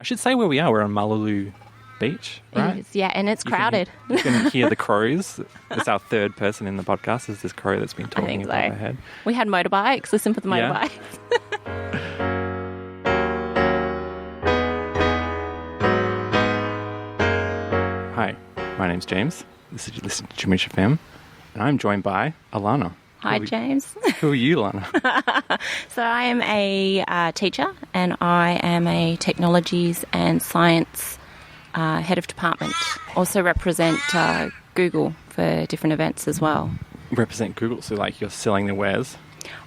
I should say where we are. We're on Mullaloo Beach, right? It is, yeah, and it's crowded. You can hear the crows. It's our third person in the podcast. There's this crow that's been talking above our head. We had motorbikes. Listen for the motorbikes. Hi, my name's James. This is you listen to Chumisha FM, and I'm joined by Alana. Hi, James. Who are you, Alana? So I am a teacher, and I am a technologies and science head of department. Also represent Google for different events as well. Represent Google, so like you're selling their wares,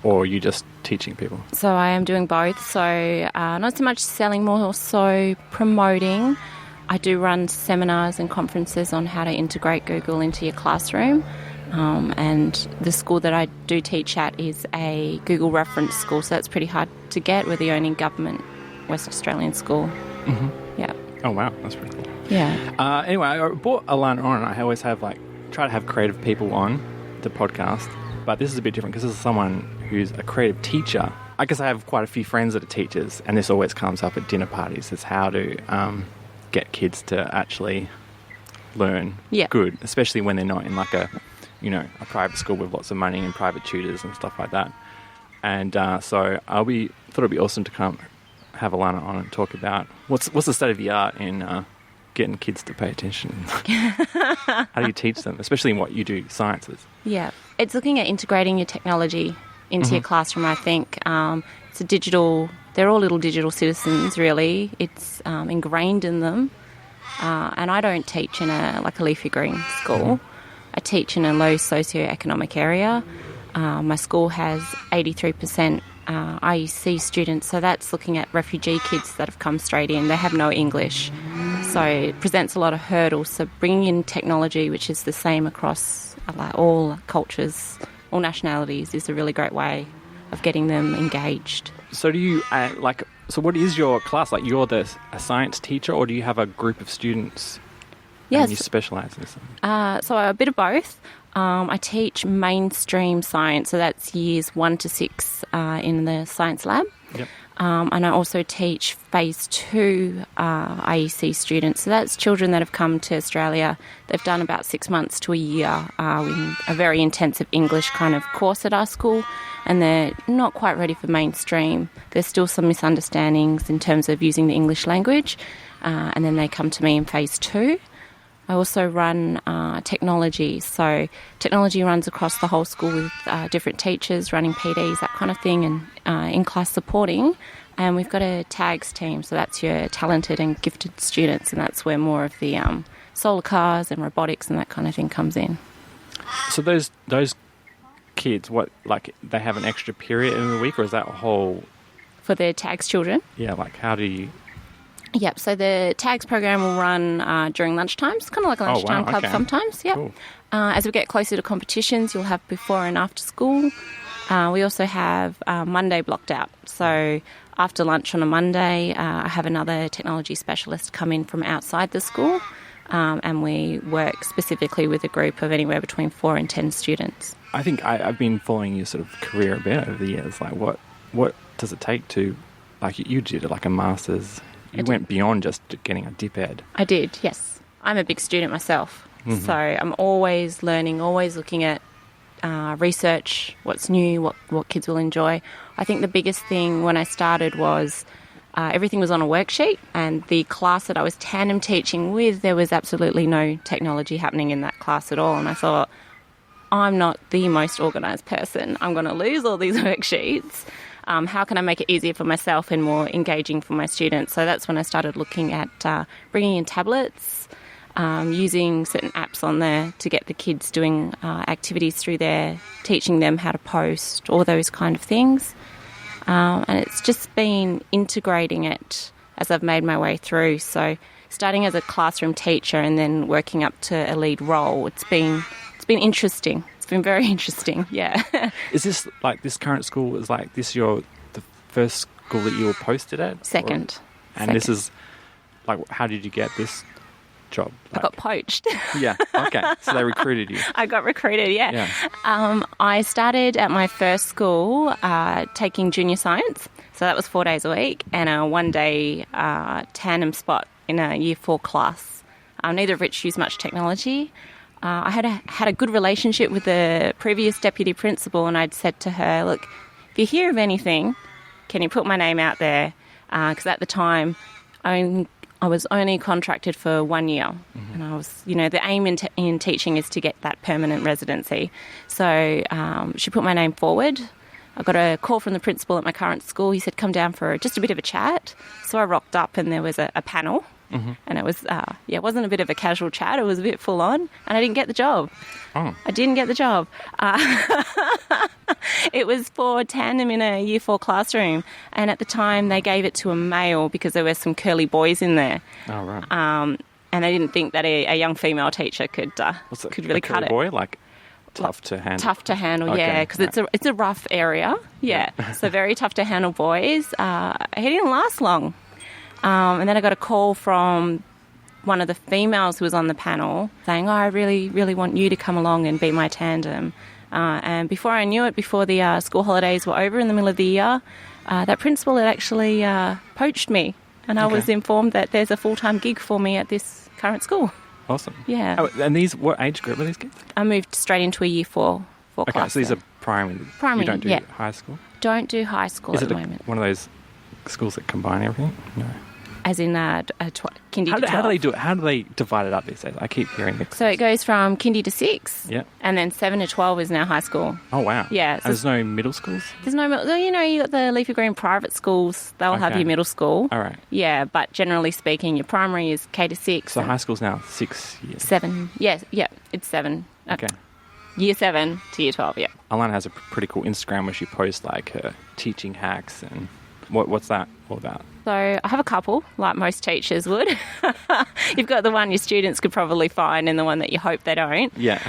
or you just teaching people? So I am doing both. So not so much selling, more so promoting. I do run seminars and conferences on how to integrate Google into your classroom. And the school that I do teach at is a Google reference school, so that's pretty hard to get. We're the only government West Australian school. Mm-hmm. Yeah. Oh, wow. That's pretty cool. Yeah. Anyway, I brought Alana on. I always have, try to have creative people on the podcast, but this is a bit different because this is someone who's a creative teacher. I guess I have quite a few friends that are teachers, and this always comes up at dinner parties. It's how to get kids to actually learn good, especially when they're not in a private school with lots of money and private tutors and stuff like that. And so thought it'd be awesome to come have Alana on and talk about what's the state of the art in getting kids to pay attention. How do you teach them, especially in what you do, sciences? Yeah, it's looking at integrating your technology into your classroom. I think it's a digital. They're all little digital citizens, really. It's ingrained in them. And I don't teach in a leafy green school. I teach in a low socioeconomic area. My school has 83% IEC students, so that's looking at refugee kids that have come straight in. They have no English, so it presents a lot of hurdles. So bringing in technology, which is the same across all cultures, all nationalities, is a really great way of getting them engaged. So do you, so what is your class? You're a science teacher, or do you have a group of students? Yes. And you specialise in something? So a bit of both. I teach mainstream science, so that's years 1 to 6 in the science lab. Yep. And I also teach phase 2 IEC students. So that's children that have come to Australia. They've done about 6 months to a year in a very intensive English kind of course at our school, and they're not quite ready for mainstream. There's still some misunderstandings in terms of using the English language, and then they come to me in phase 2. I also run technology, so technology runs across the whole school with different teachers running PDs, that kind of thing, and in-class supporting. And we've got a TAGS team, so that's your talented and gifted students, and that's where more of the solar cars and robotics and that kind of thing comes in. So those kids, they have an extra period in the week, or is that a whole... For the TAGS children? Yeah, how do you... Yep, so the TAGS program will run during lunchtime. It's kind of like a lunchtime club sometimes. Yep. Cool. As we get closer to competitions, you'll have before and after school. We also have Monday blocked out. So after lunch on a Monday, I have another technology specialist come in from outside the school, and we work specifically with a group of anywhere between 4 and 10 students. I think I've been following your sort of career a bit over the years. What does it take to, you did a master's... You went beyond just getting a dip ed. I did, yes. I'm a big student myself. Mm-hmm. So I'm always learning, always looking at research, what's new, what kids will enjoy. I think the biggest thing when I started was everything was on a worksheet, and the class that I was tandem teaching with, there was absolutely no technology happening in that class at all. And I thought, I'm not the most organised person. I'm going to lose all these worksheets. How can I make it easier for myself and more engaging for my students? So that's when I started looking at bringing in tablets, using certain apps on there to get the kids doing activities through there, teaching them how to post, all those kind of things. And it's just been integrating it as I've made my way through. So starting as a classroom teacher and then working up to a lead role, it's been interesting. Been very interesting, yeah. Is this this current school, is this the first school that you were posted at? Second. This is how did you get this job? I got poached. Yeah. Okay. So they recruited you. I got recruited, yeah. Yeah. I started at my first school taking junior science. So that was 4 days a week, and a 1-day tandem spot in a year 4 class, neither of which used much technology. I had a good relationship with the previous deputy principal, and I'd said to her, look, if you hear of anything, can you put my name out there? Because at the time, I was only contracted for 1 year. Mm-hmm. And I was, the aim in teaching is to get that permanent residency. So she put my name forward. I got a call from the principal at my current school. He said, come down for just a bit of a chat. So I rocked up and there was a panel. Mm-hmm. And it was, it wasn't a bit of a casual chat. It was a bit full on. And I didn't get the job. Oh. I didn't get the job. It was for tandem in a year 4 classroom. And at the time, they gave it to a male because there were some curly boys in there. Oh, right. And they didn't think that a young female teacher could really cut it. Boy, like tough to handle? Tough to handle, okay. Yeah, because it's a rough area. Yeah, so very tough to handle boys. He didn't last long. And then I got a call from one of the females who was on the panel saying, I really, really want you to come along and be my tandem. And before I knew it, before the school holidays were over in the middle of the year, that principal had actually poached me. And I was informed that there's a full-time gig for me at this current school. Awesome. Yeah. Oh, and what age group are these kids? I moved straight into a year 4 class. Okay, so these are primary. Primary, you don't do yeah. high school? Don't do high school at the moment. One of those schools that combine everything? No. As in kindy to 12. How do they do it? How do they divide it up these days? I keep hearing it. So it goes from kindy to 6. Yeah. And then 7 to 12 is now high school. Oh, wow. Yeah. So there's no middle schools? There's no middle. You got the Leafy Green private schools. They'll have your middle school. All right. Yeah, but generally speaking, your primary is K to 6. So high school's now 6 years? 7. Yes, yeah, it's 7. Okay. Year 7 to year 12, yeah. Alana has a pretty cool Instagram where she posts like her teaching hacks and what's that all about? So I have a couple, like most teachers would. You've got the one your students could probably find and the one that you hope they don't. Yeah.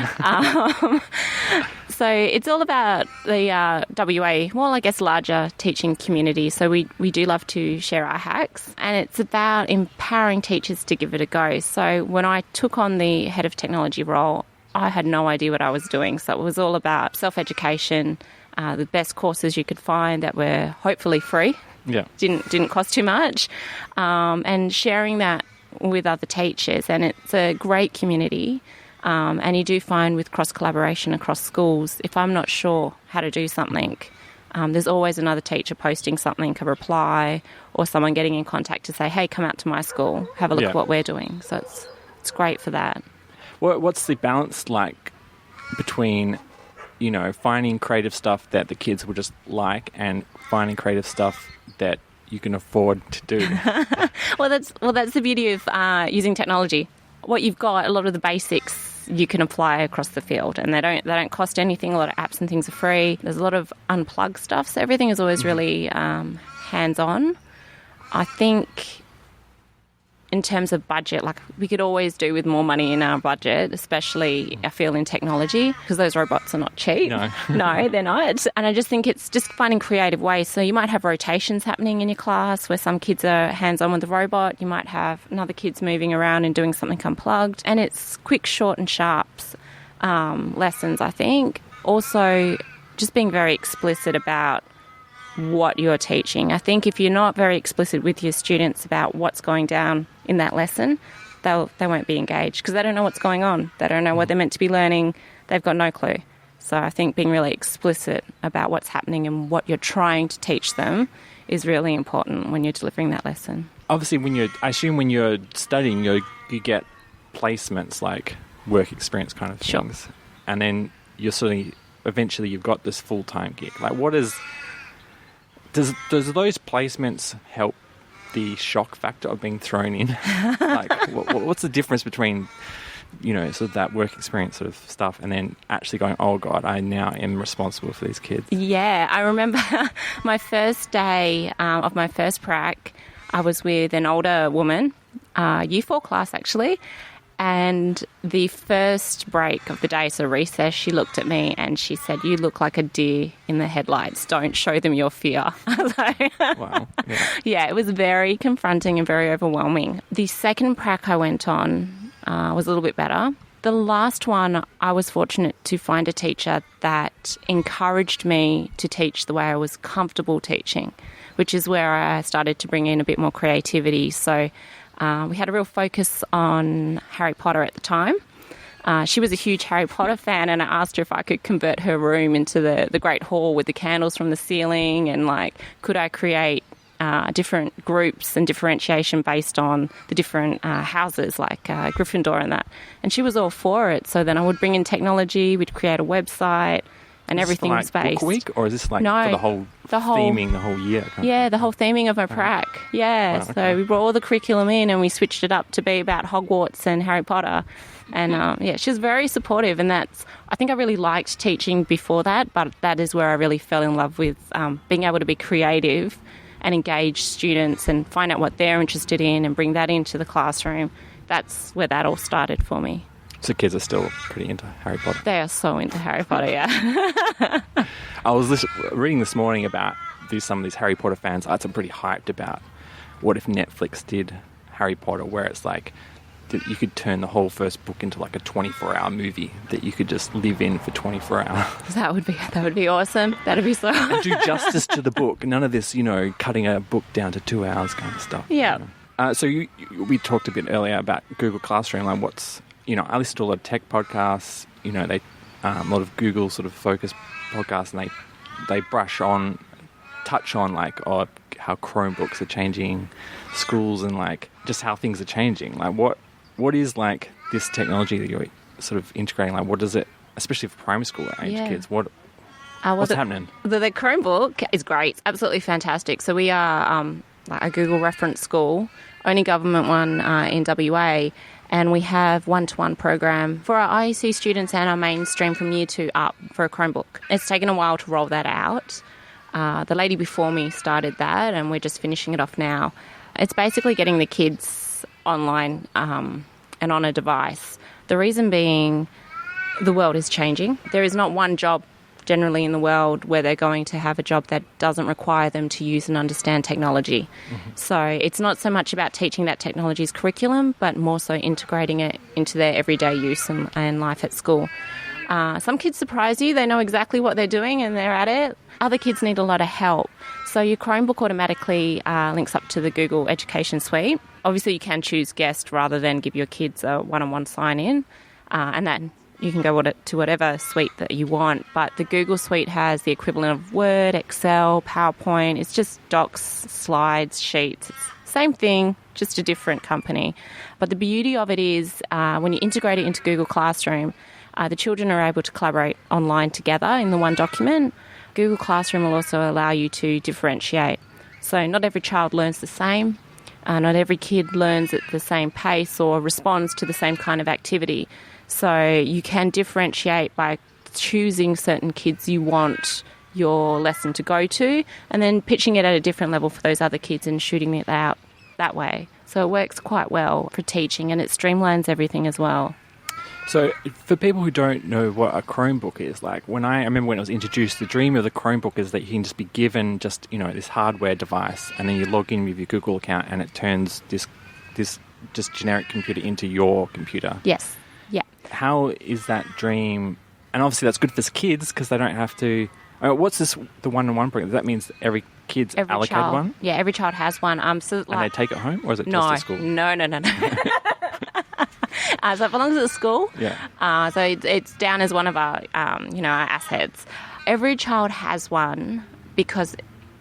So it's all about the WA, well, I guess, larger teaching community. So we do love to share our hacks, and it's about empowering teachers to give it a go. So when I took on the head of technology role, I had no idea what I was doing. So it was all about self-education, the best courses you could find that were hopefully free. Yeah. Didn't cost too much, and sharing that with other teachers. And it's a great community, and you do find with cross-collaboration across schools, if I'm not sure how to do something, there's always another teacher posting something, a reply, or someone getting in contact to say, hey, come out to my school, have a look at what we're doing. So it's great for that. What's the balance like between, finding creative stuff that the kids will just like and finding creative stuff that you can afford to do? Well, that's the beauty of using technology. What you've got, a lot of the basics you can apply across the field, and they don't cost anything. A lot of apps and things are free. There's a lot of unplugged stuff, so everything is always really hands-on. I think in terms of budget, like we could always do with more money in our budget, especially I feel in technology, because those robots are not cheap. No. No, they're not. And I just think it's just finding creative ways. So you might have rotations happening in your class where some kids are hands-on with the robot. You might have another kids moving around and doing something unplugged. And it's quick, short and sharp lessons, I think. Also, just being very explicit about what you're teaching. I think if you're not very explicit with your students about what's going down in that lesson, they won't be engaged because they don't know what's going on. They don't know what they're meant to be learning. They've got no clue. So I think being really explicit about what's happening and what you're trying to teach them is really important when you're delivering that lesson. Obviously, I assume when you're studying, you get placements like work experience kind of things. Sure. And then eventually you've got this full-time gig. Like does those placements help the shock factor of being thrown in? Like, what's the difference between, sort of that work experience sort of stuff and then actually going, oh, God, I now am responsible for these kids? Yeah, I remember my first day of my first prac, I was with an older woman, year 4 class actually, and the first break of the day, so recess, she looked at me and she said, you look like a deer in the headlights. Don't show them your fear. Wow. Yeah. Yeah, it was very confronting and very overwhelming. The second prac I went on, was a little bit better. The last one, I was fortunate to find a teacher that encouraged me to teach the way I was comfortable teaching, which is where I started to bring in a bit more creativity. So we had a real focus on Harry Potter at the time. She was a huge Harry Potter fan, and I asked her if I could convert her room into the Great Hall with the candles from the ceiling, and could I create different groups and differentiation based on the different houses, like Gryffindor and that. And she was all for it. So then I would bring in technology, we'd create a website, and everything was based. Book week, or is this for the whole theming the whole year? The whole theming of my prac. Yeah, wow, okay. So we brought all the curriculum in and we switched it up to be about Hogwarts and Harry Potter. And she was very supportive, and I think I really liked teaching before that, but that is where I really fell in love with being able to be creative and engage students and find out what they're interested in and bring that into the classroom. That's where that all started for me. So kids are still pretty into Harry Potter? They are so into Harry Potter, yeah. I was reading this morning about some of these Harry Potter fans. I'm pretty hyped about what if Netflix did Harry Potter, where it's like you could turn the whole first book into like a 24-hour movie that you could just live in for 24 hours. That would be awesome. That'd be so. And do justice to the book. None of this, cutting a book down to 2 hours kind of stuff. Yeah. So we talked a bit earlier about Google Classroom. Like I listen to a lot of tech podcasts. They a lot of Google sort of focused podcasts, and they touch on how Chromebooks are changing schools and just how things are changing. What is this technology that you're sort of integrating? What is it, especially for primary school age kids? What's happening? The Chromebook is great. It's absolutely fantastic. So we are a Google reference school, only government one in WA, and we have one-to-one program for our IEC students and our mainstream from year 2 up for a Chromebook. It's taken a while to roll that out. The lady before me started that, and we're just finishing it off now. It's basically getting the kids online and on a device. The reason being, the world is changing. There is not one job generally in the world where they're going to have a job that doesn't require them to use and understand technology. Mm-hmm. So it's not so much about teaching that technology's curriculum, but more so integrating it into their everyday use and life at school. Some kids surprise you. They know exactly what they're doing and they're at it. Other kids need a lot of help. So your Chromebook automatically links up to the Google Education Suite. Obviously, you can choose guest rather than give your kids a one-on-one sign-in, and then you can go to whatever suite that you want. But the Google Suite has the equivalent of Word, Excel, PowerPoint. It's just docs, slides, sheets. It's the same thing, just a different company. But the beauty of it is when you integrate it into Google Classroom, the children are able to collaborate online together in the one document. Google Classroom will also allow you to differentiate. So not every child learns the same. Not every kid learns at the same pace or responds to the same kind of activity. So you can differentiate by choosing certain kids you want your lesson to go to and then pitching it at a different level for those other kids and shooting it out that way. So it works quite well for teaching, and it streamlines everything as well. So for people who don't know what a Chromebook is, I remember when it was introduced, the dream of the Chromebook is that you can just be given this hardware device, and then you log in with your Google account and it turns this just generic computer into your computer. Yes. Yeah. How is that dream? And obviously that's good for kids because they don't have to... what's the one-on-one program? That means every kid's allocated one? Yeah, every child has one. And they take it home, or is it just at school? No. So it belongs at the school. Yeah. So it's down as one of our, our assets. Every child has one because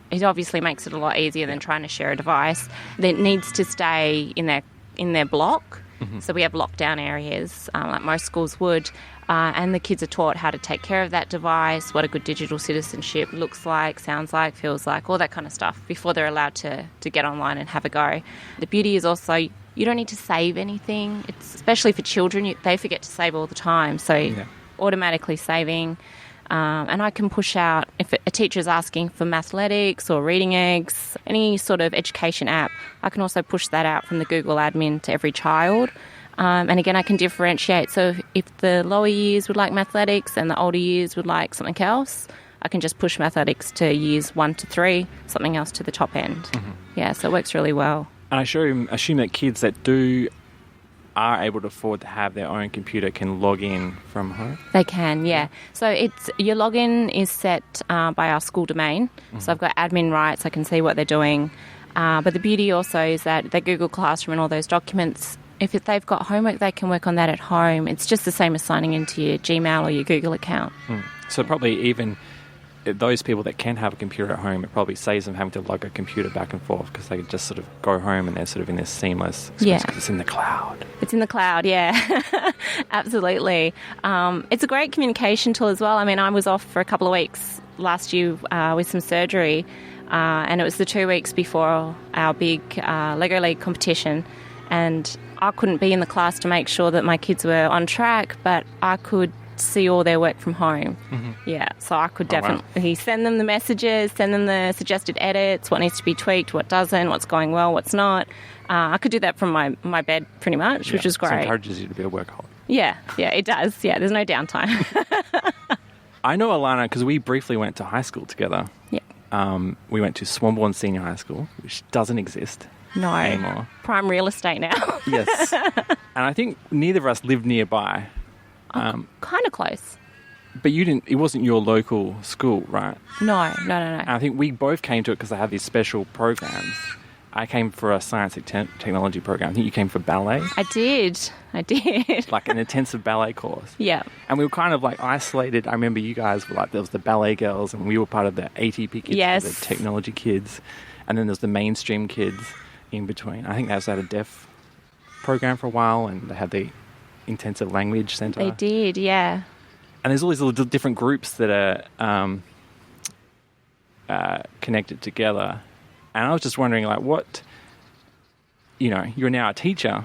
it obviously makes it a lot easier than trying to share a device. That needs to stay in their block. Mm-hmm. So we have lockdown areas, like most schools would, and the kids are taught how to take care of that device, what a good digital citizenship looks like, sounds like, feels like, all that kind of stuff before they're allowed to get online and have a go. The beauty is also you don't need to save anything. It's especially for children, they forget to save all the time. So automatically saving. And I can push out, if a teacher's asking for mathletics or reading eggs, any sort of education app, I can also push that out from the Google admin to every child. And again, I can differentiate. So if the lower years would like mathletics and the older years would like something else, I can just push mathletics to years 1 to 3, something else to the top end. Mm-hmm. Yeah, so it works really well. And I assume that kids that do are able to afford to have their own computer can log in from home? They can, yeah. So your login is set by our school domain. So I've got admin rights. I can see what they're doing. But the beauty also is that the Google Classroom and all those documents, if they've got homework, they can work on that at home. It's just the same as signing into your Gmail or your Google account. So probably even those people that can have a computer at home, it probably saves them having to lug a computer back and forth because they can just sort of go home and they're sort of in this seamless experience because it's in the cloud. It's in the cloud, yeah. Absolutely. It's a great communication tool as well. I mean, I was off for a couple of weeks last year with some surgery, and it was the 2 weeks before our big Lego League competition, and I couldn't be in the class to make sure that my kids were on track, but I could see all their work from home. Yeah, so I could definitely send them the messages, send them the suggested edits, what needs to be tweaked, what doesn't, what's going well, what's not. I could do that from my bed pretty much, which is great. So it encourages you to be a workaholic. Yeah, it does. Yeah, there's no downtime. I know Alana because we briefly went to high school together. Yeah. We went to Swanbourne Senior High School, which doesn't exist anymore. Prime real estate now. Yes. And I think neither of us lived nearby. Kind of close. But you didn't. It wasn't your local school, right? No. And I think we both came to it because they have these special programs. I came for a science and technology program. I think you came for ballet. I did. Like an intensive ballet course. Yeah. And we were kind of like isolated. I remember you guys were like, there was the ballet girls and we were part of the ATP kids, yes, the technology kids. And then there's the mainstream kids in between. I think they also had a deaf program for a while and they had the intensive language centre. They did, yeah. And there's all these little different groups that are connected together. And I was just wondering, like, what, you're now a teacher.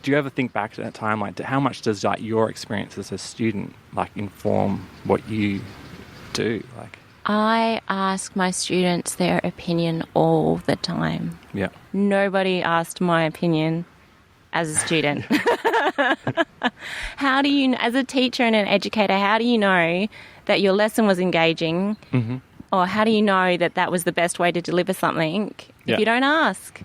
Do you ever think back to that time, like, how much does, like, your experience as a student, like, inform what you do? Like, I ask my students their opinion all the time. Yeah. Nobody asked my opinion as a student. How do you, as a teacher and an educator, how do you know that your lesson was engaging? Mm-hmm. Or how do you know that that was the best way to deliver something if you don't ask?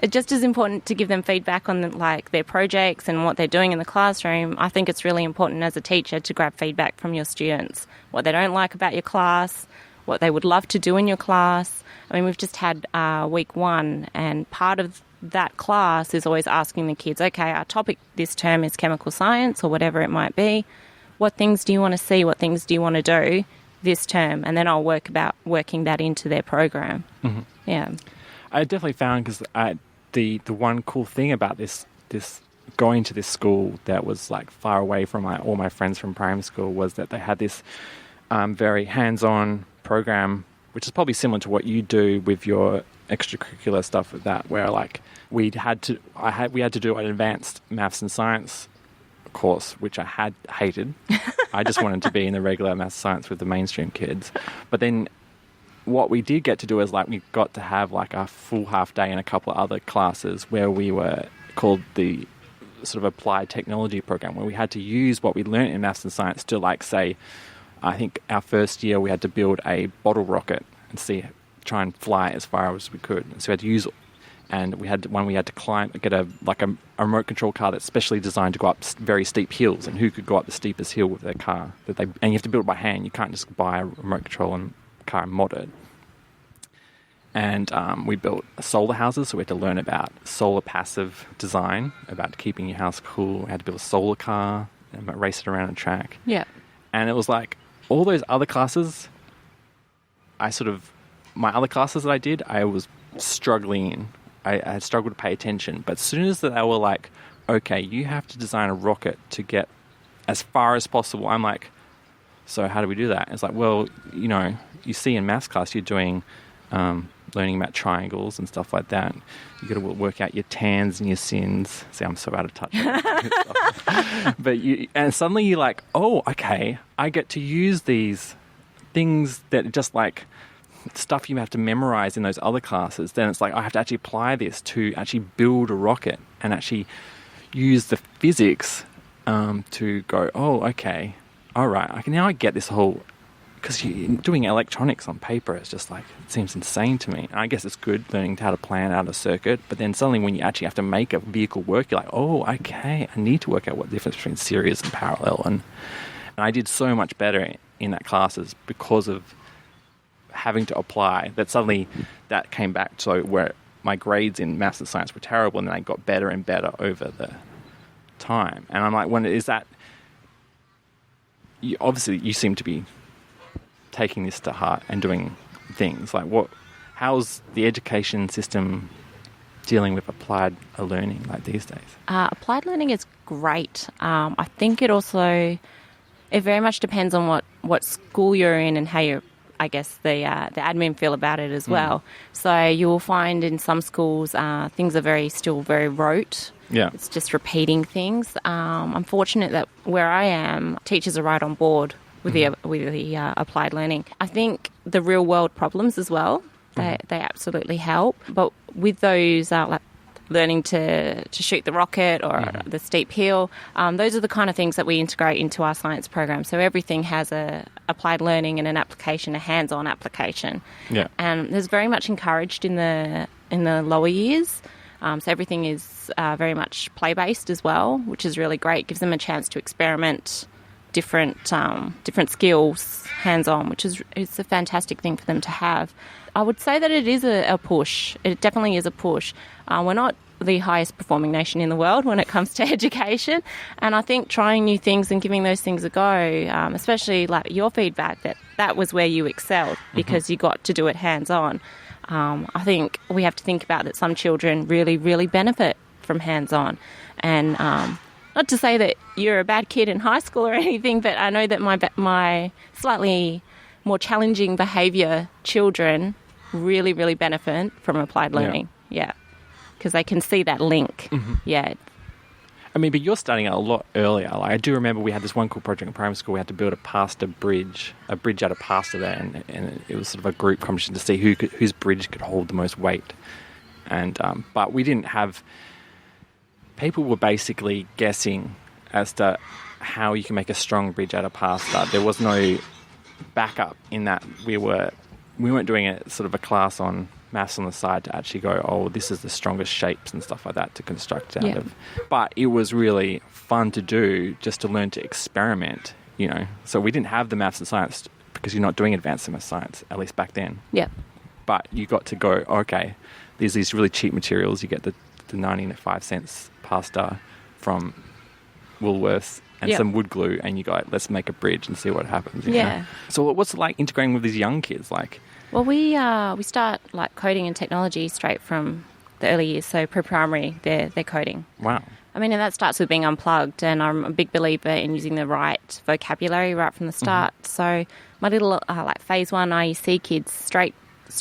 It's just as important to give them feedback on their projects and what they're doing in the classroom. I think it's really important as a teacher to grab feedback from your students, what they don't like about your class, what they would love to do in your class. I mean, we've just had week 1, and part of that class is always asking the kids, okay, our topic this term is chemical science or whatever it might be. What things do you want to see? What things do you want to do this term? And then I'll work about working that into their program. Mm-hmm. Yeah. I definitely found, because the one cool thing about this going to this school that was like far away from all my friends from primary school was that they had this very hands-on program, which is probably similar to what you do with your extracurricular stuff with that, where like we had to do an advanced maths and science course, which I had hated. I just wanted to be in the regular maths and science with the mainstream kids. But then what we did get to do is like we got to have like a full half day in a couple of other classes where we were called the sort of applied technology program, where we had to use what we learnt in maths and science to, like, say, I think our first year we had to build a bottle rocket and try and fly as far as we could. And so we had to use, and we had to climb, get a remote control car that's specially designed to go up very steep hills, and who could go up the steepest hill with their car. And you have to build it by hand. You can't just buy a remote control and car and mod it. And we built solar houses, so we had to learn about solar passive design, about keeping your house cool. We had to build a solar car and race it around a track. Yeah. And it was like all those other classes, my other classes that I did, I was struggling in. I had struggled to pay attention. But as soon as they were like, okay, you have to design a rocket to get as far as possible, I'm like, so how do we do that? It's like, well, you see in maths class you're doing learning about triangles and stuff like that. You got to work out your tans and your sins. See, I'm so out of touch. And suddenly you're like, oh, okay, I get to use these things that are just like stuff you have to memorize in those other classes. Then it's like I have to actually apply this to actually build a rocket and actually use the physics to go, oh, okay, all right. Now I get this whole because doing electronics on paper is just like, it seems insane to me. And I guess it's good learning how to plan out a circuit, but then suddenly when you actually have to make a vehicle work, you're like, oh, okay, I need to work out what the difference between series and parallel. And I did so much better in that classes because of having to apply, that suddenly that came back to where my grades in maths and science were terrible, and then I got better and better over the time. And I'm like, when is that? Obviously, you seem to be taking this to heart and doing things like how's the education system dealing with applied learning like these days? Applied learning is great. I think it very much depends on what school you're in and how you, I guess, the admin feel about it as well. So you will find in some schools things are still very rote. Yeah. It's just repeating things. I'm fortunate that where I am, teachers are right on board with the applied learning. I think the real world problems as well, they absolutely help. But with those like learning to shoot the rocket or the steep hill, those are the kind of things that we integrate into our science program. So everything has a applied learning and an application, a hands-on application. Yeah. And there's very much encouraged in the lower years. So everything is very much play-based as well, which is really great. It gives them a chance to experiment different skills hands-on, which is it's a fantastic thing for them to have. I would say that it is a push. It definitely is a push. We're not the highest performing nation in the world when it comes to education, and I think trying new things and giving those things a go, especially like your feedback, that was where you excelled because you got to do it hands-on. I think we have to think about that some children really, really benefit from hands-on. And not to say that you're a bad kid in high school or anything, but I know that my slightly more challenging behaviour children really, really benefit from applied learning. Yeah. Because they can see that link. Yeah. I mean, but you're starting a lot earlier. Like, I do remember we had this one cool project in primary school. We had to build a bridge out of pasta there, and it was sort of a group competition to see whose bridge could hold the most weight. And but we didn't have. People were basically guessing as to how you can make a strong bridge out of pasta. There was no backup in that. We weren't doing a sort of a class on maths on the side to actually go, oh, this is the strongest shapes and stuff like that to construct out of. But it was really fun to do, just to learn to experiment, So we didn't have the maths and science because you're not doing advanced maths science, at least back then. Yeah. But you got to go, okay, there's these really cheap materials. You get the 95 cents pasta from Woolworths and some wood glue, and you go, let's make a bridge and see what happens. You know? So what's it like integrating with these young kids? Like, well, we start like coding and technology straight from the early years. So pre-primary, they're coding. Wow. I mean, and that starts with being unplugged, and I'm a big believer in using the right vocabulary right from the start. So my little like phase 1 IEC kids straight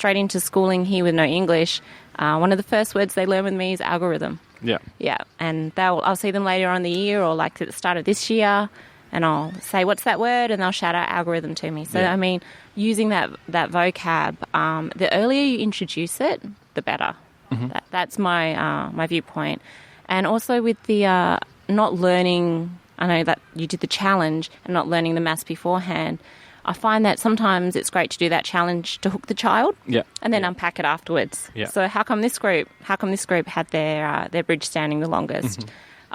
into schooling here with no English. One of the first words they learn with me is algorithm. Yeah. Yeah, and I'll see them later on in the year or like at the start of this year, and I'll say, what's that word? And they'll shout out algorithm to me. So, I mean, using that vocab, the earlier you introduce it, the better. That's my viewpoint. And also with the not learning, I know that you did the challenge and not learning the maths beforehand, I find that sometimes it's great to do that challenge to hook the child and then unpack it afterwards. Yeah. So how come this group had their bridge standing the longest?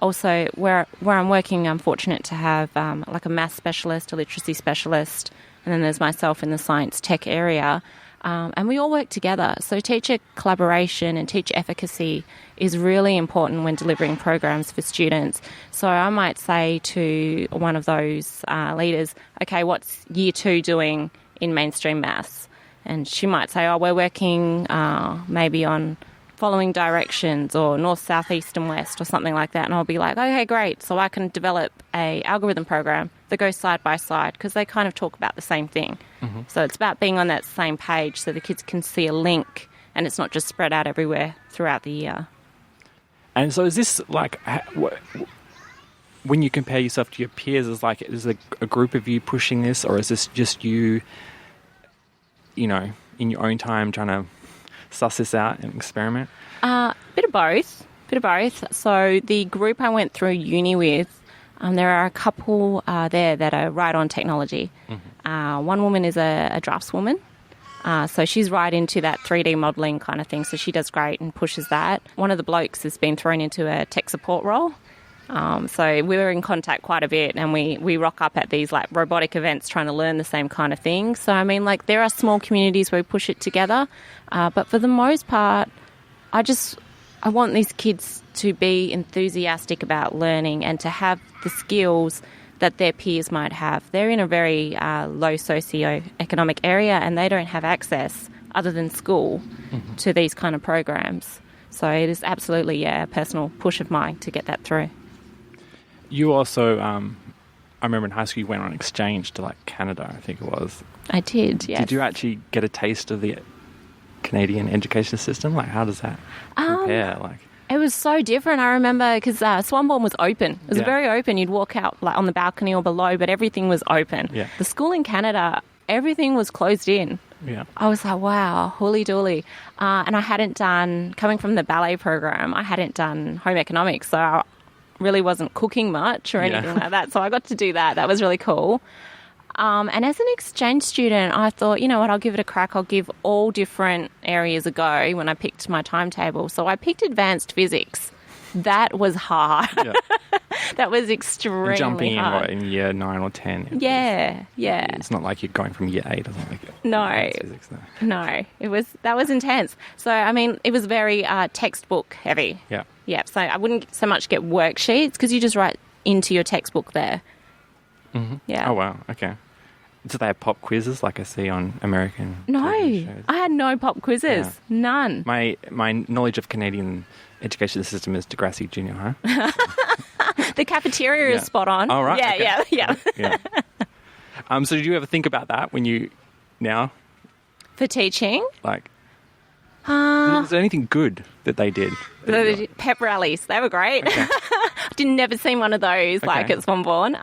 Also, where I'm working, I'm fortunate to have like a maths specialist, a literacy specialist, and then there's myself in the science tech area. And we all work together. So teacher collaboration and teacher efficacy is really important when delivering programs for students. So I might say to one of those leaders, okay, what's year 2 doing in mainstream maths? And she might say, oh, we're working maybe on following directions or north, south, east and west or something like that. And I'll be like, okay, great. So I can develop a algorithm program that goes side by side because they kind of talk about the same thing. So it's about being on that same page so the kids can see a link and it's not just spread out everywhere throughout the year. And so is this like, when you compare yourself to your peers, is a group of you pushing this, or is this just you, in your own time trying to suss this out and experiment? Bit of both. So the group I went through uni with, there are a couple there that are right on technology. One woman is a draftswoman. So she's right into that 3D modelling kind of thing. So she does great and pushes that. One of the blokes has been thrown into a tech support role. So we were in contact quite a bit, and we rock up at these like robotic events trying to learn the same kind of thing. So, I mean, like there are small communities where we push it together. But for the most part, I want these kids to be enthusiastic about learning and to have the skills that their peers might have. They're in a very low socio-economic area, and they don't have access other than school to these kind of programs. So it is absolutely, a personal push of mine to get that through. You also, I remember in high school you went on exchange to like Canada, I think it was. I did, yes. Did you actually get a taste of the Canadian education system? Like, how does that compare? It was so different. I remember because Swanbourne was open. It was very open. You'd walk out like on the balcony or below, but everything was open. Yeah. The school in Canada, everything was closed in. Yeah. I was like, wow, holy dooly. And I hadn't done, coming from the ballet program, I hadn't done home economics, so I really wasn't cooking much or anything like that. So I got to do that. That was really cool. And as an exchange student, I thought, you know what, I'll give it a crack. I'll give all different areas a go when I picked my timetable. So I picked advanced physics. That was hard. Yeah. That was extremely jumping hard. in year 9 or 10. Yeah. It's not like you're going from year 8 or something. No. Physics, No. That was intense. So, I mean, it was very textbook heavy. Yeah. Yeah. So I wouldn't so much get worksheets because you just write into your textbook there. Mm-hmm. Yeah. Oh, wow. Okay. Do they have pop quizzes like I see on American No. TV shows? I had no pop quizzes. Yeah. None. My knowledge of Canadian education system is Degrassi Junior High. The cafeteria is spot on. Oh, right. Yeah, Okay. yeah. So did you ever think about that when you now? For teaching? Like, was there anything good that they did? The pep rallies, they were great. Okay. Didn't never seen one of those like at Swanbourne.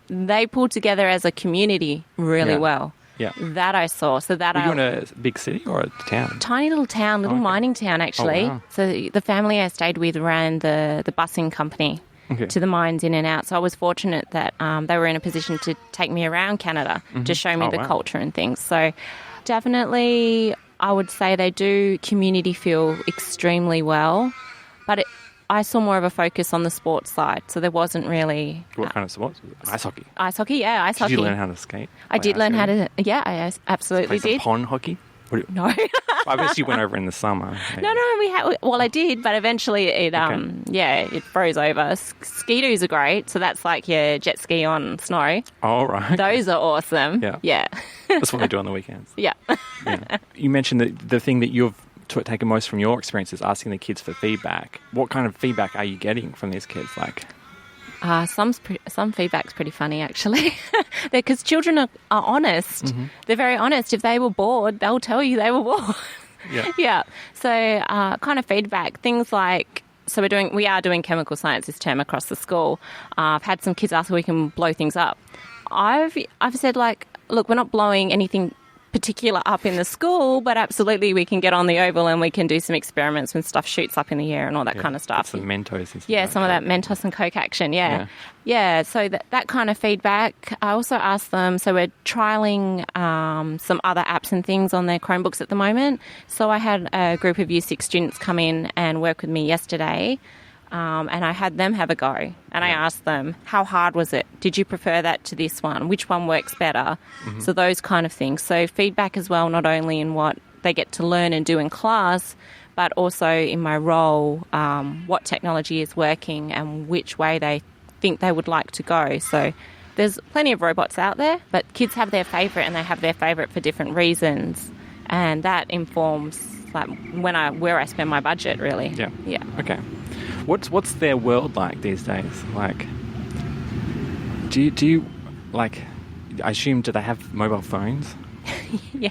They pulled together as a community really well. Yeah. That I saw. So that Were you in a big city or a town? Tiny little town, mining town actually. Oh, wow. So the family I stayed with ran the busing company to the mines in and out. So I was fortunate that they were in a position to take me around Canada to show me the culture and things. So definitely I would say they do community feel extremely well. But I saw more of a focus on the sports side, so there wasn't really... What kind of sports? Ice hockey? Ice hockey, yeah, ice hockey. Did you learn how to skate? I did learn how to... Yeah, I absolutely play did. Pond hockey? No. I guess you went over in the summer. No, well, I did, but eventually it froze over. Ski-doos are great, so that's like your jet ski on snow. Oh, right. Those are awesome. Yeah. That's what we do on the weekends. Yeah. You mentioned that the thing that you've taken most from your experience is asking the kids for feedback. What kind of feedback are you getting from these kids? Like, some feedback's pretty funny, actually, because children are honest. Mm-hmm. They're very honest. If they were bored, they'll tell you they were bored. Yeah. Yeah. So, kind of feedback, things like. So we are doing chemical science this term across the school. I've had some kids ask if we can blow things up. I've said like, look, we're not blowing anything particular up in the school, but absolutely we can get on the oval and we can do some experiments when stuff shoots up in the air and all that kind of stuff. Some Mentos and stuff. Yeah, some of that Mentos and Coke action, yeah. So that kind of feedback. I also asked them, so we're trialling some other apps and things on their Chromebooks at the moment. So I had a group of Year 6 students come in and work with me yesterday. And I had them have a go. And I asked them, how hard was it? Did you prefer that to this one? Which one works better? Mm-hmm. So those kind of things. So feedback as well, not only in what they get to learn and do in class, but also in my role, what technology is working and which way they think they would like to go. So there's plenty of robots out there, but kids have their favourite and they have their favourite for different reasons. And that informs like where I spend my budget, really. Yeah. Okay. What's their world like these days? Like, do you like? I assume, do they have mobile phones? Yeah.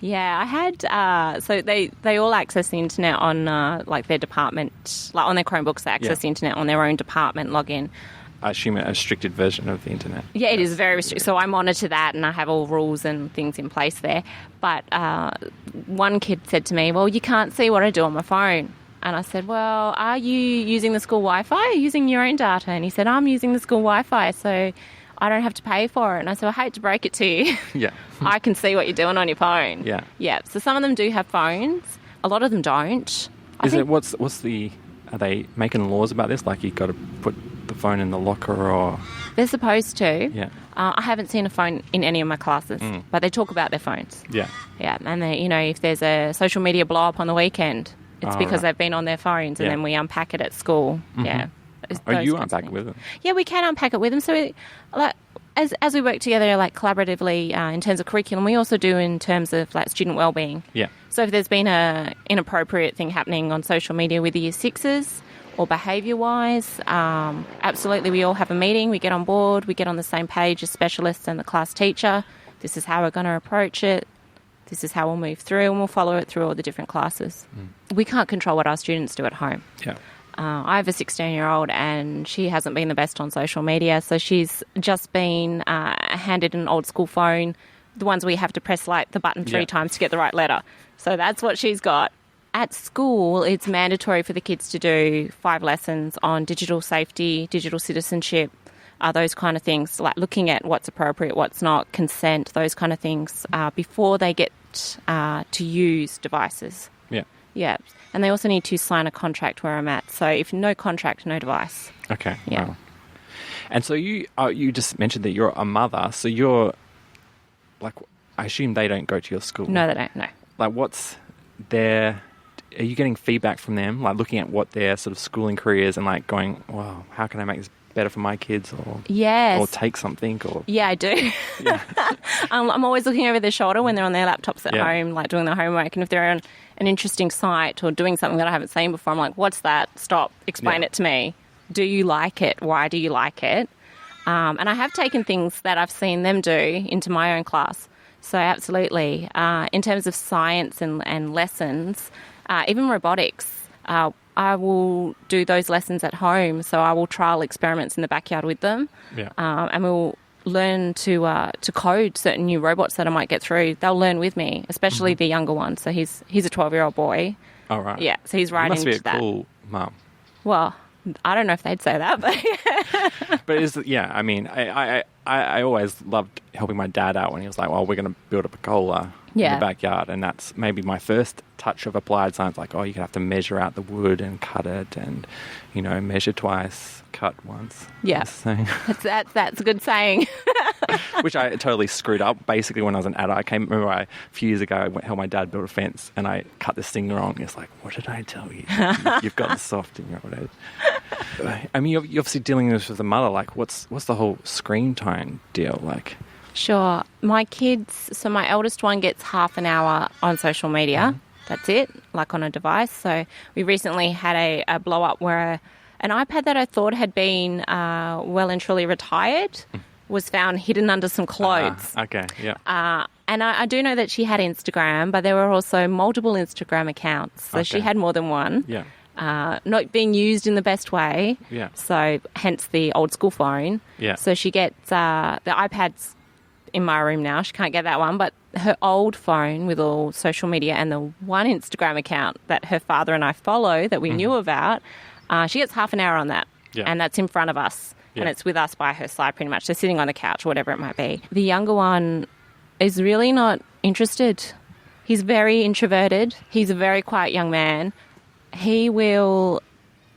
I had so they all access the internet on like their department, like on their Chromebooks. They access the internet on their own department login. I assume a restricted version of the internet. Yeah, it is very restricted. So I monitor that and I have all rules and things in place there. But one kid said to me, "Well, you can't see what I do on my phone." And I said, well, are you using the school Wi-Fi or using your own data? And he said, I'm using the school Wi-Fi. So I don't have to pay for it. And I said, I hate to break it to you. Yeah. I can see what you're doing on your phone. Yeah. Yeah. So some of them do have phones. A lot of them don't. Are they making laws about this? Like, you've got to put the phone in the locker, or... They're supposed to. Yeah. I haven't seen a phone in any of my classes, but they talk about their phones. Yeah. Yeah. And they, if there's a social media blow up on the weekend, it's because they've been on their phones, and then we unpack it at school. Mm-hmm. Yeah. Oh, you unpack it with them? Yeah, we can unpack it with them. So, as we work together, like collaboratively in terms of curriculum, we also do in terms of like student wellbeing. Yeah. So if there's been a inappropriate thing happening on social media with the year sixes or behaviour-wise, absolutely, we all have a meeting. We get on board. We get on the same page as specialists and the class teacher. This is how we're going to approach it. This is how we'll move through, and we'll follow it through all the different classes. We can't control what our students do at home. Yeah. I have a 16-year-old, and she hasn't been the best on social media, so she's just been handed an old school phone, the ones where you have to press like the button 3 times to get the right letter. So that's what she's got. At school, it's mandatory for the kids to do 5 lessons on digital safety, digital citizenship, those kind of things, like looking at what's appropriate, what's not, consent, those kind of things, before they get to use devices. Yeah. Yeah. And they also need to sign a contract where I'm at. So if no contract, no device. Okay. Yeah. Wow. And so you just mentioned that you're a mother. So you're, like, I assume they don't go to your school. No, they don't, no. Like, what's their... Are you getting feedback from them, like looking at what their sort of schooling career is and like going, wow, how can I make this better for my kids, or yes, or take something, or yeah, I do. Yeah. I'm always looking over their shoulder when they're on their laptops at home, like doing their homework, and if they're on an interesting site or doing something that I haven't seen before, I'm like, what's that? Stop, explain it to me. Do you like it? Why do you like it? And I have taken things that I've seen them do into my own class. So absolutely, in terms of science and lessons, even robotics, I will do those lessons at home. So I will trial experiments in the backyard with them, and we'll learn to code certain new robots that I might get through. They'll learn with me, especially the younger one. So he's a 12-year-old boy. Oh, right. Yeah, so he's right into that. Must be a cool mum. Well, I don't know if they'd say that, but but I mean, I always loved helping my dad out when he was like, well, we're going to build a pergola in the backyard, and that's maybe my first touch of applied science, like, oh, you're going to have to measure out the wood and cut it, and, measure twice, cut once. Yeah, that's a good saying. Which I totally screwed up. Basically, when I was an adult, I remember a few years ago, I helped my dad build a fence, and I cut this thing wrong. It's like, what did I tell you? You've got the soft in your head. I mean, you're obviously dealing with this with a mother. Like, what's the whole screen time deal like? Sure. My kids, so my eldest one gets half an hour on social media. That's it, like on a device. So we recently had a blow up where an iPad that I thought had been well and truly retired was found hidden under some clothes. Okay, yeah. And I do know that she had Instagram, but there were also multiple Instagram accounts. So she had more than one. Yeah. Not being used in the best way. Yeah. So hence the old school phone. Yeah. So she gets the iPad's in my room now. She can't get that one, but her old phone with all social media and the one Instagram account that her father and I follow that we knew about, she gets half an hour on that. Yeah. And that's in front of us. Yeah. And it's with us by her side pretty much. They're sitting on the couch or whatever it might be. The younger one is really not interested. He's very introverted. He's a very quiet young man. He will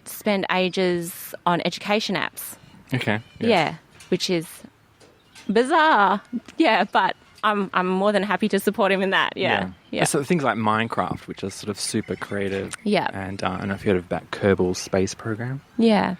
spend ages on education apps. Okay. Yes. Yeah, which is bizarre. Yeah, but I'm more than happy to support him in that. Yeah. So things like Minecraft, which is sort of super creative. Yeah. And I don't know if you heard about Kerbal Space Program. Yeah.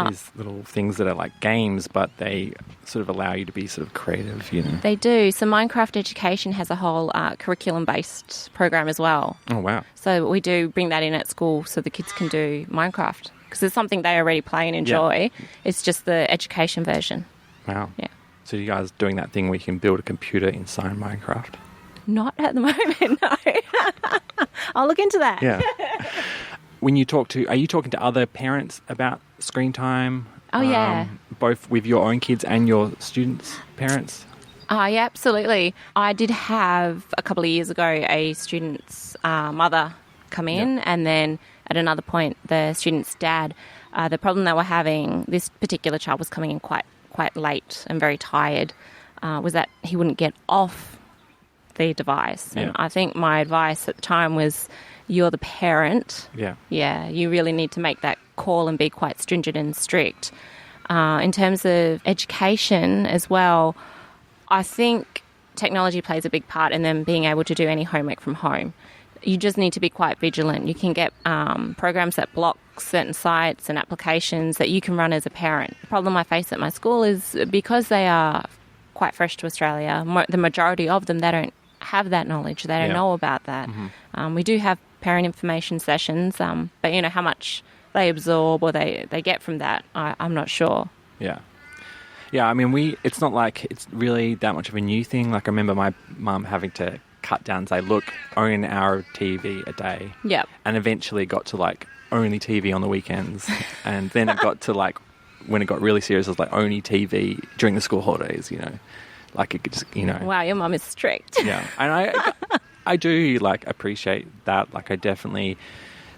These little things that are like games, but they sort of allow you to be sort of creative, They do. So Minecraft Education has a whole curriculum-based program as well. Oh, wow. So we do bring that in at school so the kids can do Minecraft because it's something they already play and enjoy. Yeah. It's just the education version. Wow. Yeah. So you guys doing that thing where you can build a computer inside Minecraft? Not at the moment, no. I'll look into that. Yeah. When you are you talking to other parents about screen time? Oh, yeah. Both with your own kids and your students' parents? Yeah, absolutely. I did have a couple of years ago a student's mother come in, and then at another point the student's dad. The problem that we're having, this particular child was coming in quite quite late and very tired was that he wouldn't get off the device. And I think my advice at the time was, you're the parent. Yeah, you really need to make that call and be quite stringent and strict. In terms of education as well, I think technology plays a big part in them being able to do any homework from home. You just need to be quite vigilant. You can get programs that block certain sites and applications that you can run as a parent. The problem I face at my school is because they are quite fresh to Australia, the majority of them, they don't have that knowledge. They don't know about that. We do have parent information sessions, but you know how much they absorb or they get from that, I'm not sure. Yeah, I mean, it's not like it's really that much of a new thing. Like, I remember my mum having to cut down and say, look, only an hour of TV a day. Yep. And eventually got to, like, only TV on the weekends. And then it got to, like, when it got really serious, it was like only TV during the school holidays, you know. Like, it could just, you know. Wow, your mum is strict. Yeah. And I do, like, appreciate that. Like, I definitely,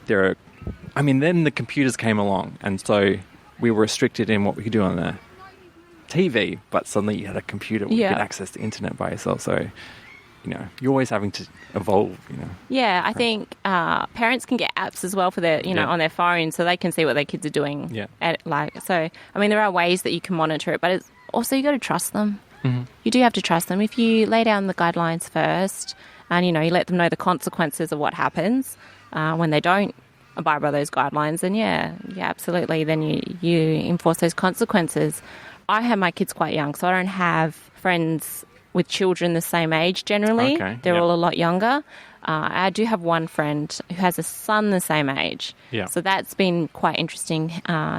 then the computers came along. And so we were restricted in what we could do on the TV, but suddenly you had a computer where you could access the internet by yourself. So, you know, you're always having to evolve, you know. Yeah, I think parents can get apps as well for their, on their phone, so they can see what their kids are doing. Yeah. There are ways that you can monitor it, but it's also you got to trust them. You do have to trust them. If you lay down the guidelines first and, you let them know the consequences of what happens when they don't abide by those guidelines, then absolutely. Then you enforce those consequences. I have my kids quite young, so I don't have friends with children the same age generally. Okay, They're all a lot younger. I do have one friend who has a son the same age. Yeah. So that's been quite interesting.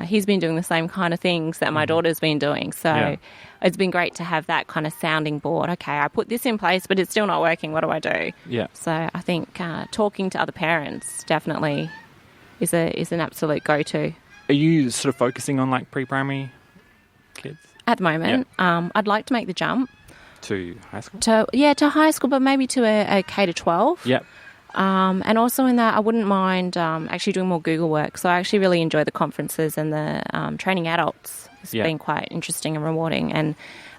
He's been doing the same kind of things that my daughter's been doing. So it's been great to have that kind of sounding board. Okay, I put this in place, but it's still not working. What do I do? Yeah. So I think talking to other parents definitely is an absolute go-to. Are you sort of focusing on, like, pre-primary kids? At the moment, I'd like to make the jump. To high school? To high school, but maybe to a K-12. Yep. And also in that, I wouldn't mind actually doing more Google work. So I actually really enjoy the conferences and the training adults. It's been quite interesting and rewarding. And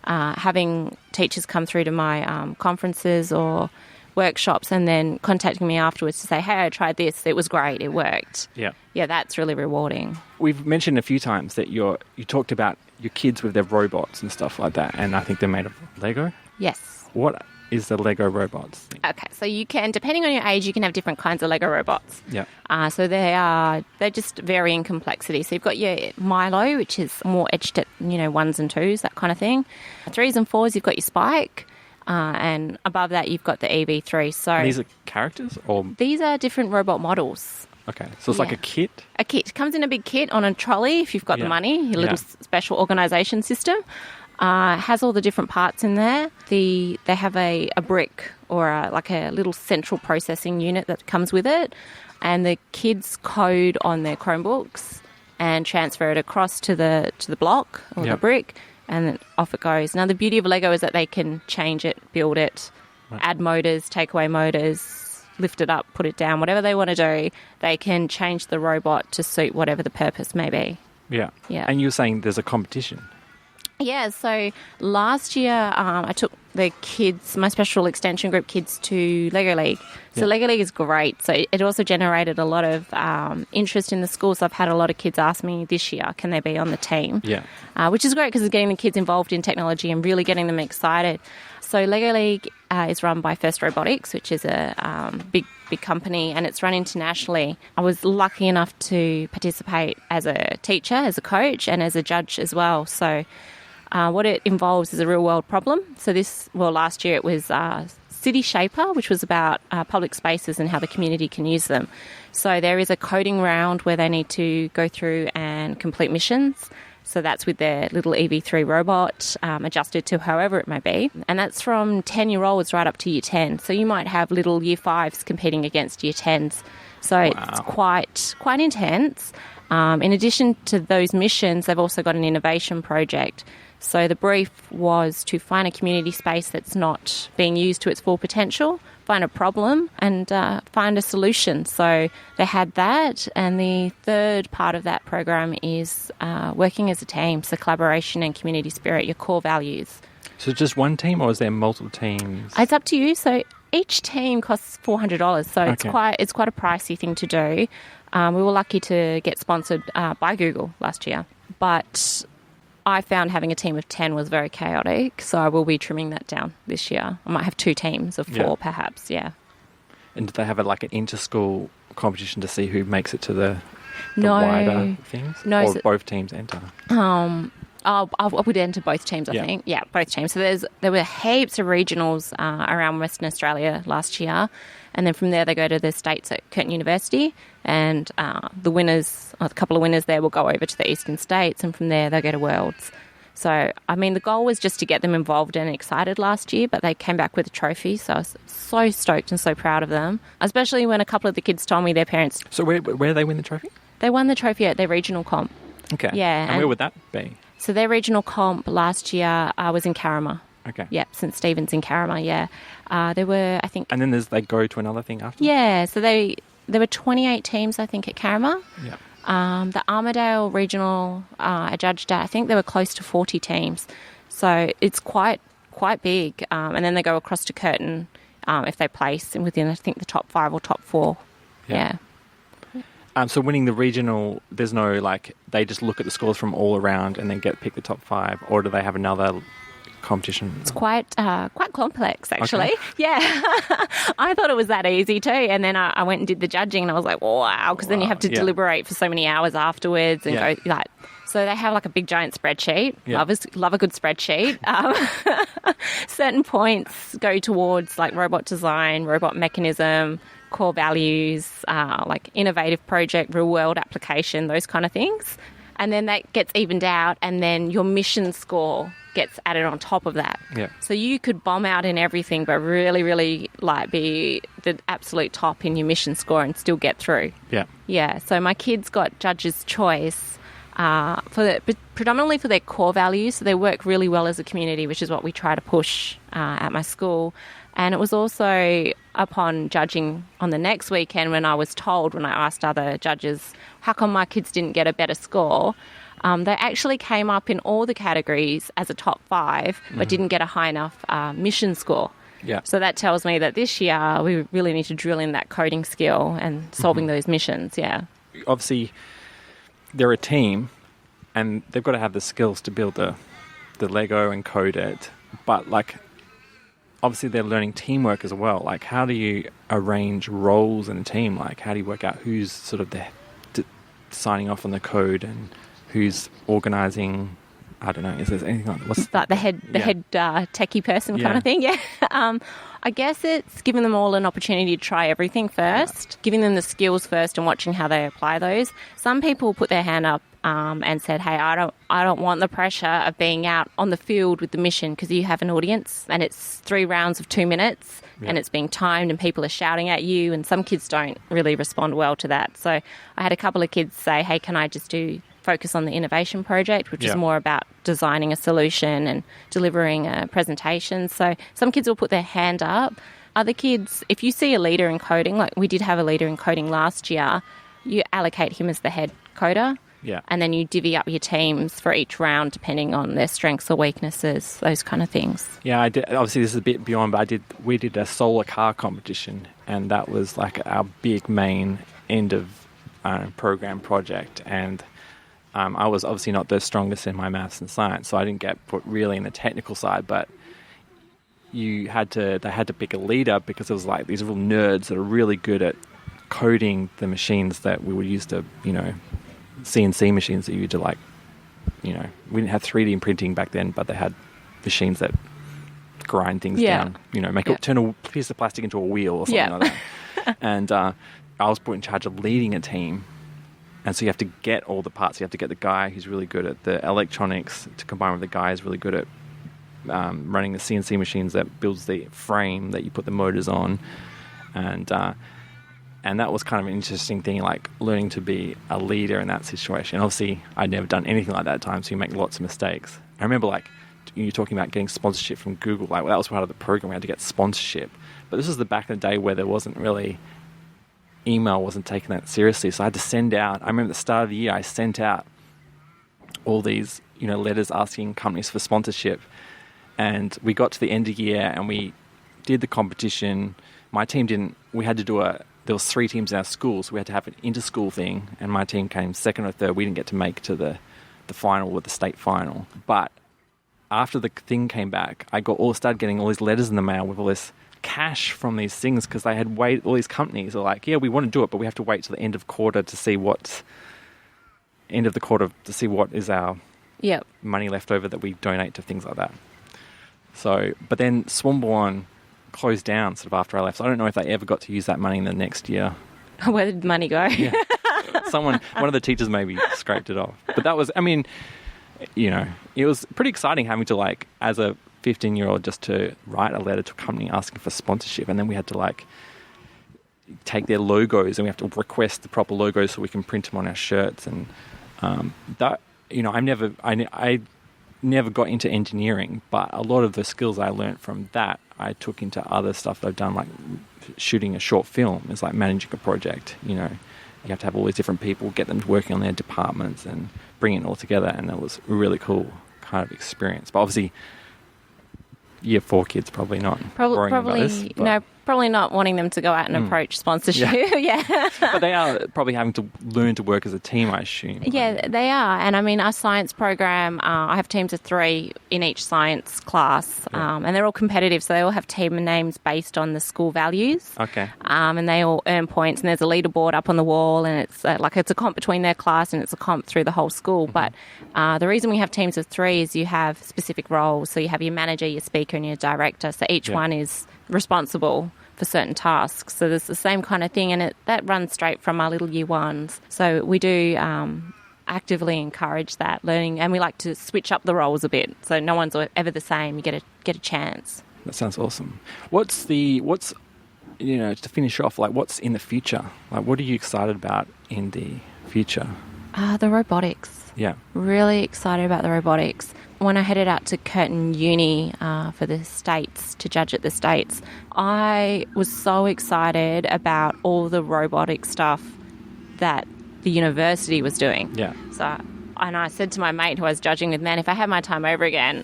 having teachers come through to my conferences or workshops and then contacting me afterwards to say, hey, I tried this, it was great, it worked. Yeah. Yeah, that's really rewarding. We've mentioned a few times that you talked about your kids with their robots and stuff like that, and I think they're made of Lego? Yes. What is the Lego robots thing? Okay, so you can, depending on your age, you can have different kinds of Lego robots. Yeah. So they're just varying complexity. So you've got your Milo, which is more etched at, ones and twos, that kind of thing. 3s and 4s, you've got your Spike. And above that, you've got the EV3. So and these are characters, or these are different robot models. Okay, so it's like a kit. A kit. It comes in a big kit on a trolley if you've got the money. Your little special organisation system has all the different parts in there. They have a brick or a little central processing unit that comes with it, and the kids code on their Chromebooks and transfer it across to the block or the brick. And then off it goes. Now, the beauty of Lego is that they can change it, build it, add motors, take away motors, lift it up, put it down, whatever they want to do. They can change the robot to suit whatever the purpose may be. Yeah. Yeah. And you're saying there's a competition. Yeah, so last year I took the kids, my special extension group kids, to Lego League. So Lego League is great. So it also generated a lot of interest in the school. So I've had a lot of kids ask me this year, can they be on the team? Yeah. Which is great because it's getting the kids involved in technology and really getting them excited. So Lego League is run by First Robotics, which is a big company, and it's run internationally. I was lucky enough to participate as a teacher, as a coach, and as a judge as well. So what it involves is a real-world problem. So last year it was City Shaper, which was about public spaces and how the community can use them. So there is a coding round where they need to go through and complete missions. So that's with their little EV3 robot, adjusted to however it may be. And that's from 10-year-olds right up to year 10. So you might have little year 5s competing against year 10s. So it's quite intense. In addition to those missions, they've also got an innovation project. So the brief was to find a community space that's not being used to its full potential, find a problem and find a solution. So they had that. And the third part of that program is working as a team. So collaboration and community spirit, your core values. So just one team, or is there multiple teams? It's up to you. So each team costs $400. So it's quite a pricey thing to do. We were lucky to get sponsored by Google last year. But I found having a team of 10 was very chaotic, so I will be trimming that down this year. I might have 2 teams of 4, perhaps, yeah. And do they have an inter-school competition to see who makes it to the wider things? No. Or both teams enter? I would enter both teams, I think. Yeah, both teams. So there were heaps of regionals around Western Australia last year. And then from there, they go to the States at Curtin University. And the winners, a couple of winners there, will go over to the Eastern States. And from there, they go to Worlds. So, I mean, the goal was just to get them involved and excited last year, but they came back with a trophy. So I was so stoked and so proud of them, especially when a couple of the kids told me their parents... So where did they win the trophy? They won the trophy at their regional comp. Okay. Yeah. And where would that be? So their regional comp last year was in Carrama. Okay. Yeah, St. Stephen's in Carrama, yeah. There were, I think... And then they go to another thing after? Yeah, so there were 28 teams, I think, at Carrama. Yeah. The Armidale Regional, I judged at, I think there were close to 40 teams. So it's quite big. And then they go across to Curtin if they place within, I think, the top 5 or top 4. Yeah. So winning the regional, there's no, they just look at the scores from all around and then pick the top 5, or do they have another competition? It's quite complex, actually. Okay. Yeah. I thought it was that easy too. And then I went and did the judging and I was like, wow, because then you have to deliberate for so many hours afterwards and go like... So they have a big giant spreadsheet. Yeah. Love a good spreadsheet. Certain points go towards robot design, robot mechanism, core values, innovative project, real world application, those kind of things. And then that gets evened out and then your mission score gets added on top of that. Yeah. So you could bomb out in everything but really, really be the absolute top in your mission score and still get through. Yeah. Yeah. So my kids got judge's choice predominantly for their core values. So they work really well as a community, which is what we try to push at my school. And it was also upon judging on the next weekend when I was told, when I asked other judges, how come my kids didn't get a better score? They actually came up in all the categories as a top 5, but didn't get a high enough mission score. Yeah. So that tells me that this year we really need to drill in that coding skill and solving those missions, yeah. Obviously, they're a team and they've got to have the skills to build the Lego and code it. But, obviously they're learning teamwork as well. How do you arrange roles in a team? How do you work out who's sort of signing off on the code and who's organising? I don't know. Is there anything like the head techie person kind of thing? Yeah. I guess it's giving them all an opportunity to try everything first, giving them the skills first, and watching how they apply those. Some people put their hand up and said, "Hey, I don't want the pressure of being out on the field with the mission because you have an audience and it's 3 rounds of 2 minutes and it's being timed and people are shouting at you." And some kids don't really respond well to that. So I had a couple of kids say, "Hey, can I just focus on the innovation project," which is more about designing a solution and delivering a presentation. So some kids will put their hand up. Other kids, if you see a leader in coding, like we did have a leader in coding last year, you allocate him as the head coder. Yeah. And then you divvy up your teams for each round depending on their strengths or weaknesses, those kind of things. Yeah, I did. Obviously, this is a bit beyond, but we did a solar car competition, and that was our big main end of program project. And I was obviously not the strongest in my maths and science, so I didn't get put really in the technical side. But they had to pick a leader because it was these real nerds that are really good at coding the machines that we would use to, CNC machines that you to we didn't have 3D printing back then, but they had machines that grind things down, turn a piece of plastic into a wheel or something like that. And I was put in charge of leading a team. And so you have to get all the parts. You have to get the guy who's really good at the electronics to combine with the guy who's really good at running the CNC machines that builds the frame that you put the motors on. And that was kind of an interesting thing, learning to be a leader in that situation. Obviously, I'd never done anything like that at the time, so you make lots of mistakes. I remember, you're talking about getting sponsorship from Google. Like, that was part of the program. We had to get sponsorship. But this was the back in the day where there wasn't really... Email wasn't taken that seriously. So I had to send out... I remember at the start of the year, I sent out all these, letters asking companies for sponsorship. And we got to the end of the year and we did the competition. My team didn't... We had to do there was 3 teams in our school, so we had to have an inter-school thing. And my team came second or third. We didn't get to make to the final or the state final. But after the thing came back, I started getting all these letters in the mail with all this cash from these things because they had waited. All these companies are like, yeah, we want to do it, but we have to wait till the end of quarter to see what is our money left over that we donate to things like that. So, but then Swanbourne closed down sort of after I left. So I don't know if they ever got to use that money in the next year. Where did the money go? Yeah. One of the teachers maybe scraped it off. But that was, it was pretty exciting having to, as a 15-year-old, just to write a letter to a company asking for sponsorship. And then we had to, take their logos and we have to request the proper logos so we can print them on our shirts. And I never got into engineering, but a lot of the skills I learnt from that, I took into other stuff that I've done, like shooting a short film. It's like managing a project, You have to have all these different people, get them working on their departments and bring it all together. And it was a really cool kind of experience. But obviously, year 4 kids probably not worrying about this. Probably not wanting them to go out and approach sponsorship. Yeah. But they are probably having to learn to work as a team, I assume. Yeah, they are. And our science program, I have teams of 3 in each science class, and they're all competitive, so they all have team names based on the school values. Okay. And they all earn points, and there's a leaderboard up on the wall, and it's it's a comp between their class, and it's a comp through the whole school. But the reason we have teams of 3 is you have specific roles. So you have your manager, your speaker, and your director. So each one is responsible for certain tasks. So there's the same kind of thing, and that runs straight from our little year 1s. So we do actively encourage that learning, and we like to switch up the roles a bit, so no one's ever the same. You get a chance. That sounds awesome. What's to finish off, what's in the future? What are you excited about in the future? The robotics. Yeah. Really excited about the robotics. When I headed out to Curtin Uni for the States, to judge at the States, I was so excited about all the robotic stuff that the university was doing. Yeah. And I said to my mate who I was judging with, man, if I had my time over again,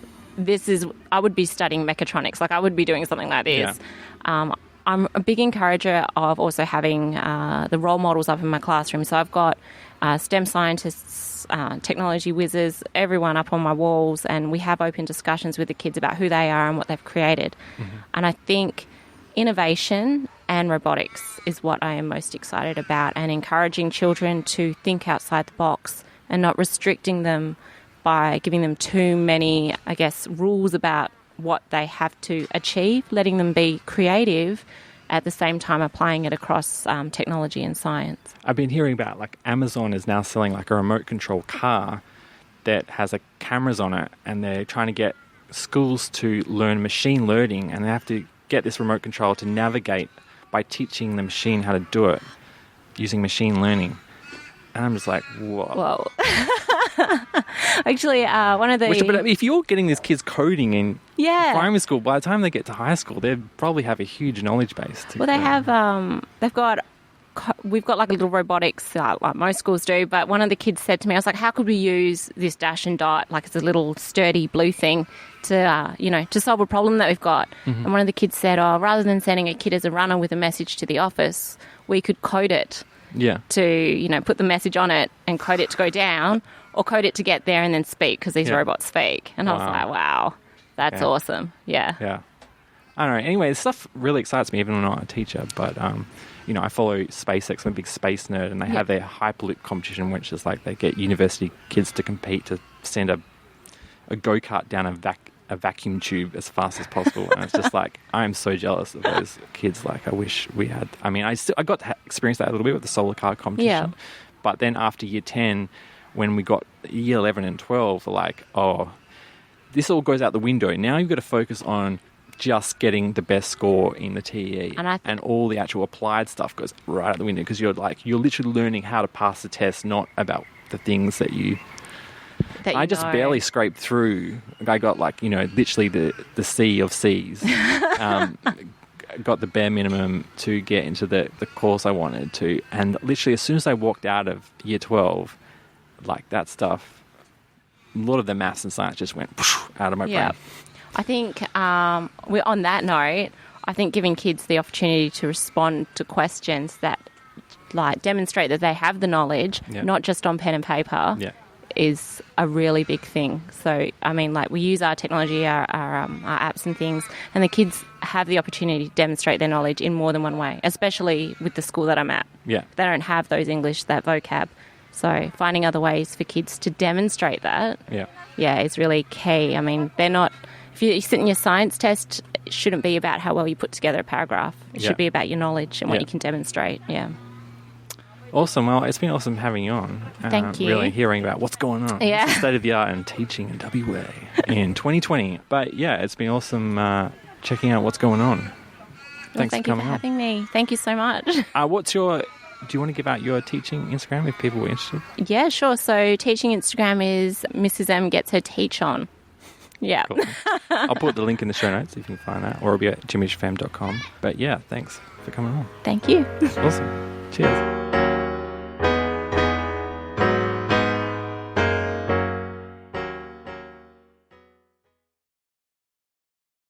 I would be studying mechatronics. I would be doing something like this. Yeah. I'm a big encourager of also having the role models up in my classroom. So I've got STEM scientists, technology whizzes, everyone up on my walls, and we have open discussions with the kids about who they are and what they've created. Mm-hmm. And I think innovation and robotics is what I am most excited about, and encouraging children to think outside the box and not restricting them by giving them too many, rules about what they have to achieve, letting them be creative at the same time applying it across technology and science. I've been hearing about Amazon is now selling a remote control car that has cameras on it, and they're trying to get schools to learn machine learning, and they have to get this remote control to navigate by teaching the machine how to do it using machine learning. And I'm just like, whoa. Actually, one of the... But if you're getting these kids coding in primary school, by the time they get to high school, they probably have a huge knowledge base. Well, they have... We've got a little robotics, like most schools do, but one of the kids said to me, I was like, how could we use this dash and dot, it's a little sturdy blue thing, to solve a problem that we've got. Mm-hmm. And one of the kids said, rather than sending a kid as a runner with a message to the office, we could code it. Yeah. To, put the message on it and code it to go down, or code it to get there and then speak, because these robots speak. And I was like, wow, that's awesome. Yeah. Yeah. I don't know. Anyway, this stuff really excites me, even though I'm not a teacher. But, I follow SpaceX. I'm a big space nerd, and they have their Hyperloop competition, which is they get university kids to compete to send a go-kart down a vacuum tube as fast as possible. And it's just I am so jealous of those kids. I wish we had... I got to experience that a little bit with the solar car competition. Yeah. But then after year 10, when we got year 11 and 12, this all goes out the window. Now you've got to focus on just getting the best score in the TEE, and all the actual applied stuff goes right out the window, because you're literally learning how to pass the test, not about the things that you that I just know. barely scraped through. I got like, literally the sea of C's. Got the bare minimum to get into the course I wanted to. And literally as soon as I walked out of year 12, like that stuff, a lot of the maths and science just went out of my brain. I think we're on that note, I think giving kids the opportunity to respond to questions that like demonstrate that they have the knowledge, not just on pen and paper, is a really big thing. So, I mean, like we use our technology, our apps and things, and the kids have the opportunity to demonstrate their knowledge in more than one way, especially with the school that I'm at. Yeah. They don't have those English, that vocab. So finding other ways for kids to demonstrate that, is really key. I mean, they're not... If you sit in your science test, it shouldn't be about how well you put together a paragraph. It should be about your knowledge and what you can demonstrate. Yeah. Awesome. Well, it's been awesome having you on. Thank you. Really hearing about what's going on. Yeah. What's the state of the art in teaching in WA in 2020. But yeah, it's been awesome checking out what's going on. Thanks Thank for coming you for having me. Thank you so much. Do you want to give out your teaching Instagram if people were interested? Yeah, sure. So teaching Instagram is Mrs. M Gets Her Teach On. Yeah. Cool. I'll put the link in the show notes if you can find that, or it'll be at jimmyshfam.com. But yeah, thanks for coming on. Thank you. Awesome. Cheers.